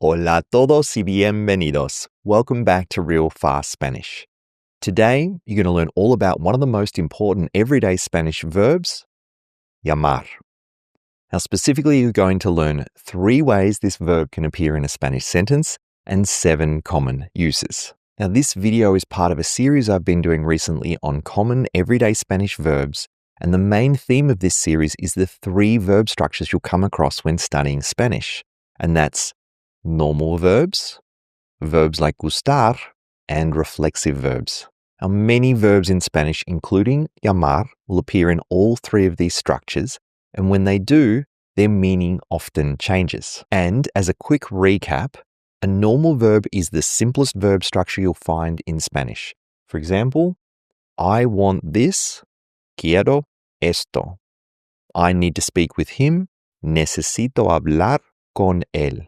Hola a todos y bienvenidos. Welcome back to Real Fast Spanish. Today, you're going to learn all about one of the most important everyday Spanish verbs, llamar. Now, specifically, you're going to learn 3 ways this verb can appear in a Spanish sentence and 7 common uses. Now, this video is part of a series I've been doing recently on common everyday Spanish verbs, and the main theme of this series is the 3 verb structures you'll come across when studying Spanish, and that's normal verbs, verbs like gustar, and reflexive verbs. Now, many verbs in Spanish, including llamar, will appear in all 3 of these structures, and when they do, their meaning often changes. And as a quick recap, a normal verb is the simplest verb structure you'll find in Spanish. For example, I want this, quiero esto. I need to speak with him, necesito hablar con él.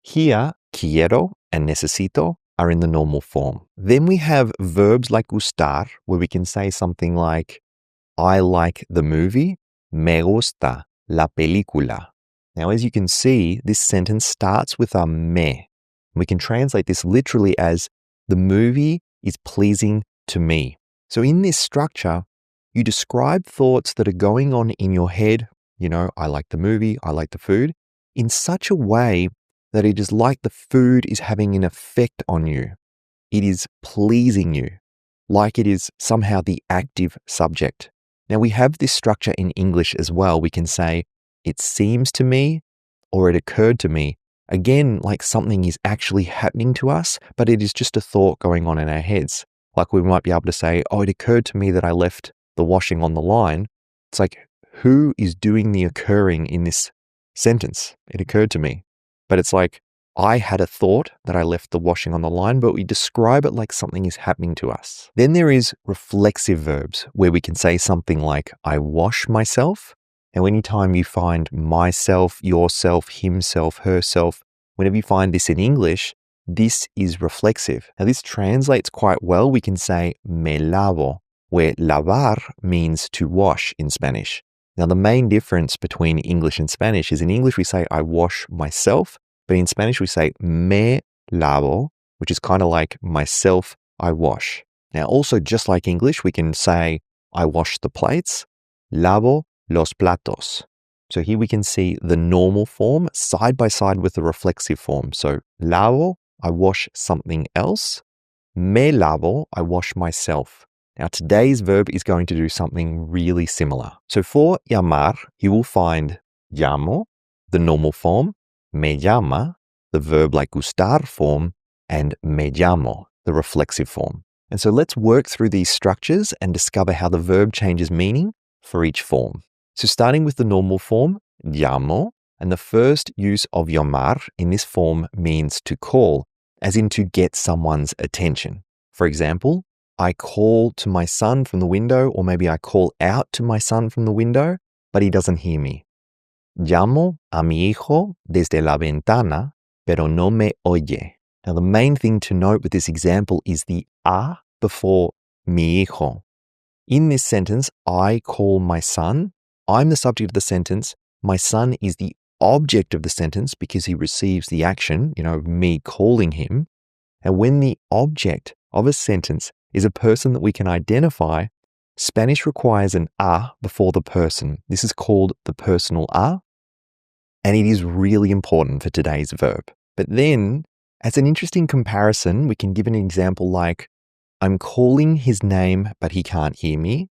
Here, quiero and necesito are in the normal form. Then we have verbs like gustar, where we can say something like, I like the movie, me gusta la película. Now, as you can see, this sentence starts with a me. We can translate this literally as, the movie is pleasing to me. So in this structure, you describe thoughts that are going on in your head, I like the movie, I like the food, in such a way that it is like the food is having an effect on you. It is pleasing you, like it is somehow the active subject. Now, we have this structure in English as well. We can say, it seems to me, or it occurred to me. Again, like something is actually happening to us, but it is just a thought going on in our heads. Like we might be able to say, oh, it occurred to me that I left the washing on the line. It's like, who is doing the occurring in this sentence? It occurred to me. But it's like, I had a thought that I left the washing on the line, but we describe it like something is happening to us. Then there is reflexive verbs, where we can say something like, I wash myself. Now, anytime you find myself, yourself, himself, herself, whenever you find this in English, this is reflexive. Now, this translates quite well. We can say me lavo, where lavar means to wash in Spanish. Now, the main difference between English and Spanish is in English we say I wash myself, but in Spanish we say me lavo, which is kind of like myself, I wash. Now, also just like English, we can say I wash the plates, lavo los platos. So here we can see the normal form side by side with the reflexive form. So lavo, I wash something else. Me lavo, I wash myself. Now, today's verb is going to do something really similar. So for llamar, you will find llamo, the normal form, me llama, the verb like gustar form, and me llamo, the reflexive form. And so let's work through these structures and discover how the verb changes meaning for each form. So starting with the normal form, llamo, and the first use of llamar in this form means to call, as in to get someone's attention. For example, I call to my son from the window, or maybe I call out to my son from the window, but he doesn't hear me. Llamo a mi hijo desde la ventana, pero no me oye. Now, the main thing to note with this example is the a before mi hijo. In this sentence, I call my son. I'm the subject of the sentence. My son is the object of the sentence because he receives the action, me calling him. And when the object of a sentence is a person that we can identify, Spanish requires an a before the person. This is called the personal a, and it is really important for today's verb. But then, as an interesting comparison, we can give an example like, I'm calling his name, but he can't hear me.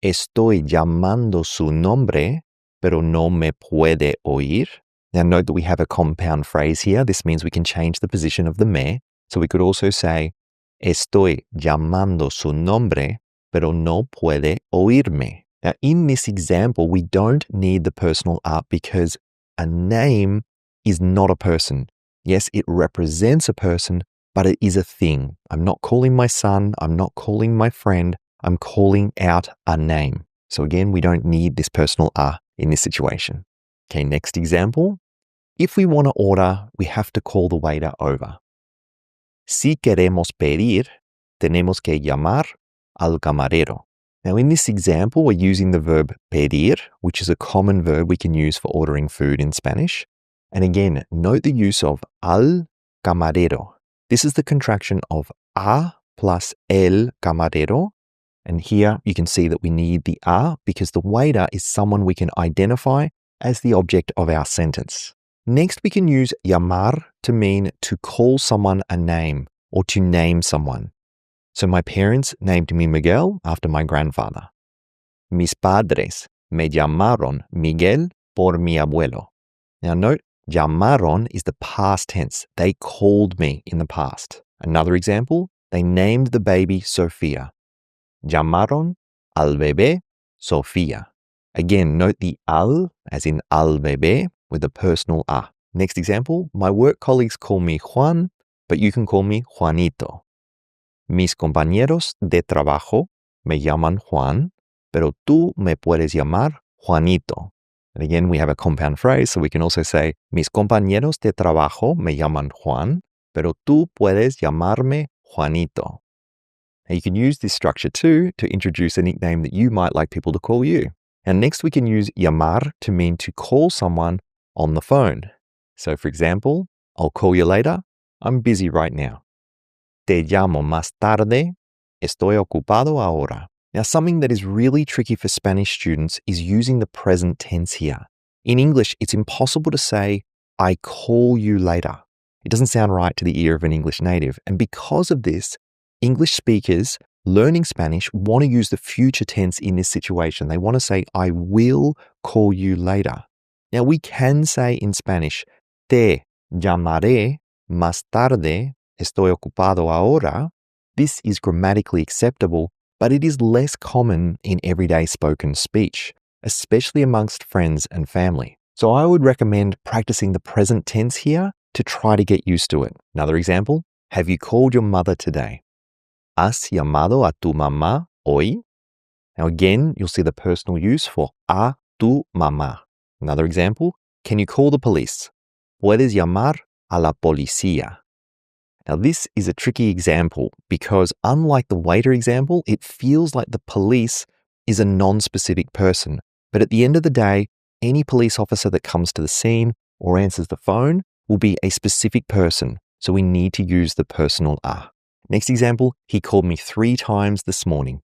Estoy llamando su nombre, pero no me puede oír. Now note that we have a compound phrase here. This means we can change the position of the me. So we could also say, Estoy llamando su nombre, pero no puede oírme. Now, in this example, we don't need the personal a because a name is not a person. Yes, it represents a person, but it is a thing. I'm not calling my son. I'm not calling my friend. I'm calling out a name. So again, we don't need this personal a in this situation. Okay, next example. If we want to order, we have to call the waiter over. Si queremos pedir, tenemos que llamar al camarero. Now, in this example, we're using the verb pedir, which is a common verb we can use for ordering food in Spanish. And again, note the use of al camarero. This is the contraction of a plus el camarero. And here you can see that we need the a because the waiter is someone we can identify as the object of our sentence. Next, we can use llamar to mean to call someone a name or to name someone. So my parents named me Miguel after my grandfather. Mis padres me llamaron Miguel por mi abuelo. Now note, llamaron is the past tense. They called me in the past. Another example, they named the baby Sofia. Llamaron al bebé Sofía. Again, note the al as in al bebé with a personal a. Next example, my work colleagues call me Juan, but you can call me Juanito. Mis compañeros de trabajo me llaman Juan, pero tú me puedes llamar Juanito. And again, we have a compound phrase, so we can also say, mis compañeros de trabajo me llaman Juan, pero tú puedes llamarme Juanito. Now you can use this structure too to introduce a nickname that you might like people to call you. And next we can use llamar to mean to call someone on the phone. So for example, I'll call you later. I'm busy right now. Te llamo más tarde. Estoy ocupado ahora. Now, something that is really tricky for Spanish students is using the present tense here. In English, it's impossible to say, I call you later. It doesn't sound right to the ear of an English native. And because of this, English speakers learning Spanish want to use the future tense in this situation. They want to say, I will call you later. Now, we can say in Spanish, te llamaré más tarde. Estoy ocupado ahora. This is grammatically acceptable, but it is less common in everyday spoken speech, especially amongst friends and family. So I would recommend practicing the present tense here to try to get used to it. Another example, have you called your mother today? ¿Has llamado a tu mamá hoy? Now again, you'll see the personal use for a tu mamá. Another example, can you call the police? Puedes llamar a la policía. Now, this is a tricky example because unlike the waiter example, it feels like the police is a non-specific person. But at the end of the day, any police officer that comes to the scene or answers the phone will be a specific person. So we need to use the personal a. Next example, he called me 3 times this morning.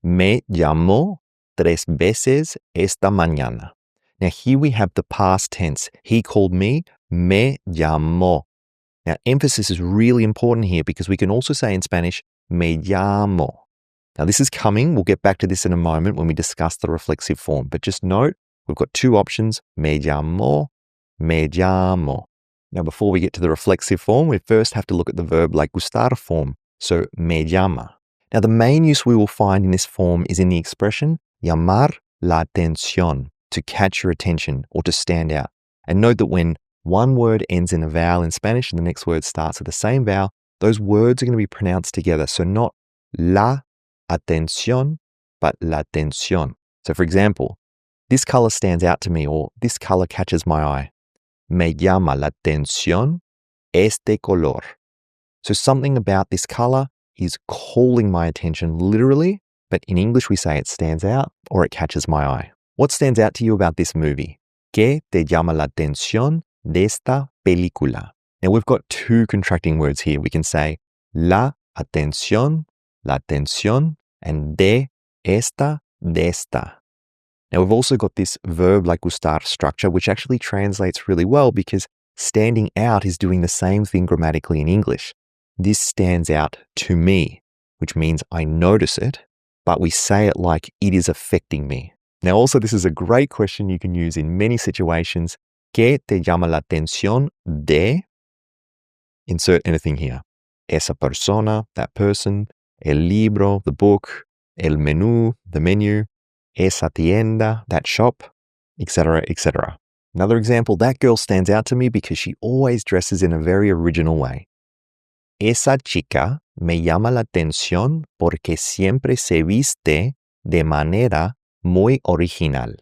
Me llamó 3 veces esta mañana. Now, here we have the past tense. He called me, me llamó. Now, emphasis is really important here because we can also say in Spanish, me llamo. Now, this is coming. We'll get back to this in a moment when we discuss the reflexive form. But just note, we've got 2 options, me llamó, me llamo. Now, before we get to the reflexive form, we first have to look at the verb like gustar form. So, me llama. Now, the main use we will find in this form is in the expression llamar la atención, to catch your attention or to stand out. And note that when one word ends in a vowel in Spanish and the next word starts with the same vowel, those words are going to be pronounced together. So not la atención, but la atención. So for example, this color stands out to me, or this color catches my eye. Me llama la atención este color. So something about this color is calling my attention literally, but in English we say it stands out or it catches my eye. What stands out to you about this movie? ¿Qué te llama la atención de esta película? Now we've got 2 contracting words here. We can say la atención, and de esta, de esta. Now we've also got this verb like gustar structure, which actually translates really well because standing out is doing the same thing grammatically in English. This stands out to me, which means I notice it, but we say it like it is affecting me. Now also this is a great question you can use in many situations. ¿Qué te llama la atención de? Insert anything here. Esa persona, that person. El libro, the book. El menú, the menu. Esa tienda, that shop, etc., etc. Another example, that girl stands out to me because she always dresses in a very original way. Esa chica me llama la atención porque siempre se viste de manera muy original.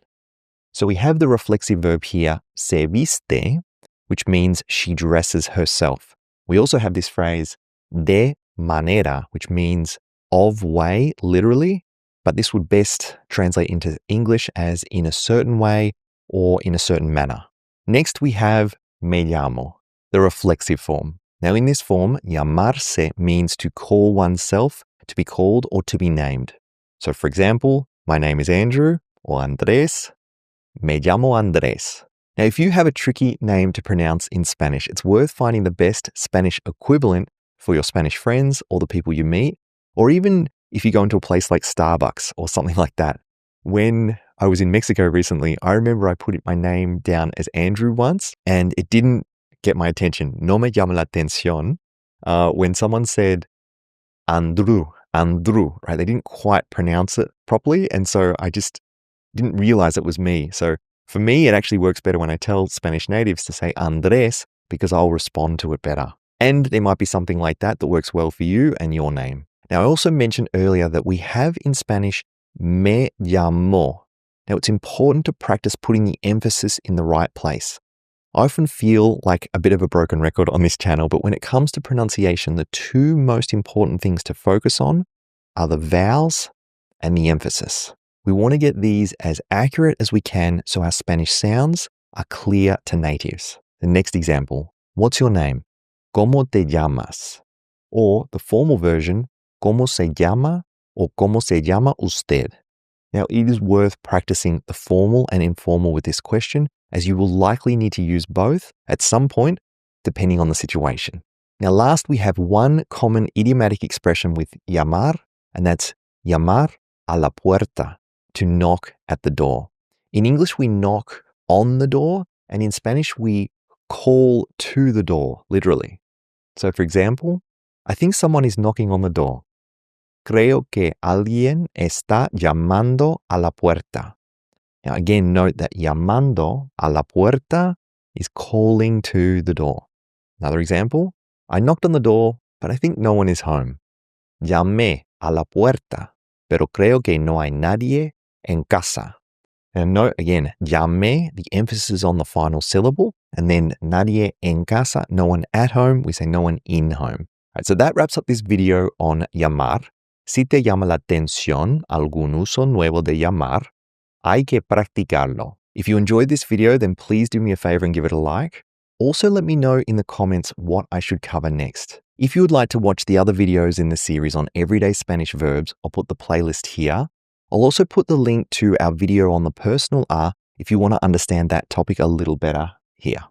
So we have the reflexive verb here, se viste, which means she dresses herself. We also have this phrase, de manera, which means of way, literally, but this would best translate into English as in a certain way or in a certain manner. Next, we have me llamo, the reflexive form. Now, in this form, llamarse means to call oneself, to be called, or to be named. So, for example, my name is Andrew or Andrés. Me llamo Andrés. Now, if you have a tricky name to pronounce in Spanish, it's worth finding the best Spanish equivalent for your Spanish friends or the people you meet, or even if you go into a place like Starbucks or something like that. When I was in Mexico recently, I remember I put my name down as Andrew once, and it didn't get my attention. No me llama la atención. When someone said Andrew, right? They didn't quite pronounce it properly, and so I just didn't realize it was me. So for me, it actually works better when I tell Spanish natives to say Andrés because I'll respond to it better. And there might be something like that that works well for you and your name. Now, I also mentioned earlier that we have in Spanish me llamo. Now, it's important to practice putting the emphasis in the right place. I often feel like a bit of a broken record on this channel, but when it comes to pronunciation, the two most important things to focus on are the vowels and the emphasis. We want to get these as accurate as we can so our Spanish sounds are clear to natives. The next example, what's your name? ¿Cómo te llamas? Or the formal version, ¿Cómo se llama? Or ¿Cómo se llama usted? Now, it is worth practicing the formal and informal with this question, as you will likely need to use both at some point, depending on the situation. Now, last, we have one common idiomatic expression with llamar, and that's llamar a la puerta, to knock at the door. In English, we knock on the door, and in Spanish, we call to the door, literally. So, for example, I think someone is knocking on the door. Creo que alguien está llamando a la puerta. Now, again, note that llamando a la puerta is calling to the door. Another example, I knocked on the door, but I think no one is home. Llamé a la puerta, pero creo que no hay nadie en casa. And note again, llamé, the emphasis is on the final syllable, and then nadie en casa, no one at home, we say no one in home. All right, so that wraps up this video on llamar. Si te llama la atención algún uso nuevo de llamar, hay que practicarlo. If you enjoyed this video, then please do me a favor and give it a like. Also, let me know in the comments what I should cover next. If you would like to watch the other videos in the series on everyday Spanish verbs, I'll put the playlist here. I'll also put the link to our video on the personal R if you want to understand that topic a little better here.